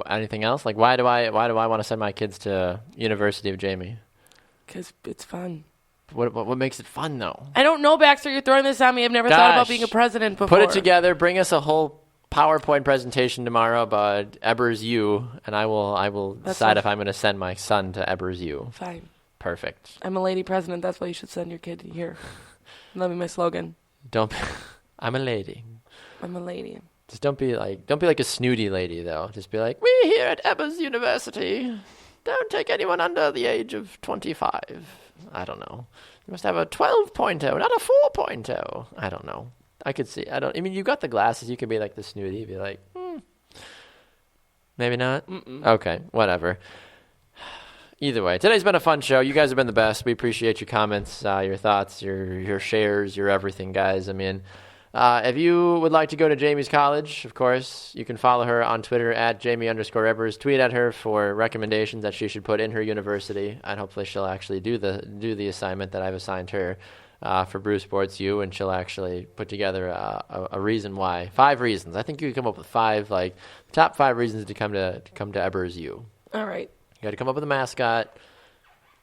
Anything else? Like, why do I want to send my kids to University of Jamie? Because it's fun. What makes it fun though? I don't know, Baxter. You're throwing this on me. I've never thought about being a president before. Put it together. Bring us a whole PowerPoint presentation tomorrow about Ebers U, and I will decide if I'm going to send my son to Ebers U. Fine. Perfect. I'm a lady president. That's why you should send your kid here. That'll be my slogan. I'm a lady. I'm a lady. Just don't be like a snooty lady though. Just be like, we here at Ebers University don't take anyone under the age of 25. I don't know. You must have a 12.0, not a 4.0. I don't know. I could see. You got the glasses. You could be like the snooty. Be like, maybe not. Mm-mm. Okay, whatever. Either way, today's been a fun show. You guys have been the best. We appreciate your comments, your thoughts, your shares, your everything, guys. If you would like to go to Jamie's college, of course, you can follow her on Twitter at Jamie_Ebers. Tweet at her for recommendations that she should put in her university, and hopefully she'll actually do the assignment that I've assigned her for Brew Sports U, and she'll actually put together a reason why. 5 reasons. I think you could come up with 5, like top 5 reasons to come to Ebers U. All right. You got to come up with a mascot.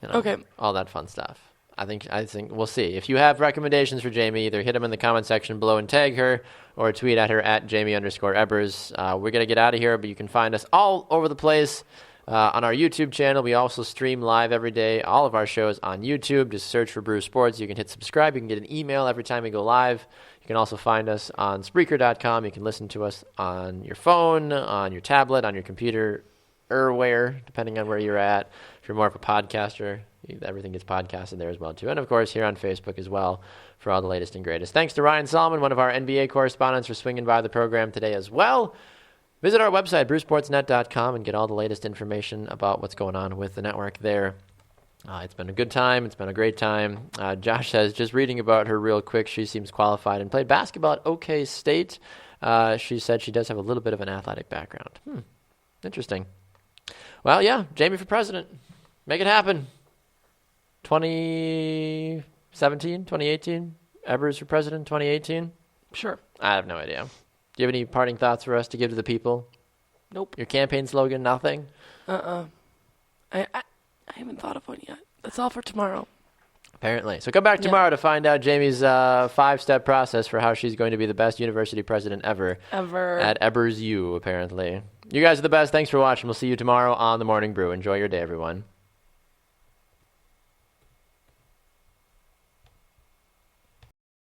Okay. All that fun stuff. I think we'll see. If you have recommendations for Jamie, either hit them in the comment section below and tag her, or tweet at her at Jamie_Ebers. We're going to get out of here, but you can find us all over the place. on our YouTube channel. We also stream live every day, all of our shows on YouTube. Just search for Brew Sports. You can hit subscribe. You can get an email every time we go live. You can also find us on Spreaker.com. You can listen to us on your phone, on your tablet, on your computer, or where, depending on where you're at. If you're more of a podcaster, everything gets podcasted there as well, too. And, of course, here on Facebook as well for all the latest and greatest. Thanks to Ryan Solomon, one of our NBA correspondents, for swinging by the program today as well. Visit our website, brewsportsnet.com, and get all the latest information about what's going on with the network there. It's been a good time. It's been a great time. Josh says, just reading about her real quick, she seems qualified and played basketball at OK State. She said she does have a little bit of an athletic background. Interesting. Well, yeah, Jaymee for president. Make it happen. 2017, 2018? Evers for president, 2018? Sure. I have no idea. Do you have any parting thoughts for us to give to the people? Nope. Your campaign slogan, nothing? I haven't thought of one yet. That's all for tomorrow. Apparently. So come back tomorrow to find out Jamie's 5-step process for how she's going to be the best university president ever. At Ebers U, apparently. You guys are the best. Thanks for watching. We'll see you tomorrow on The Morning Brew. Enjoy your day, everyone.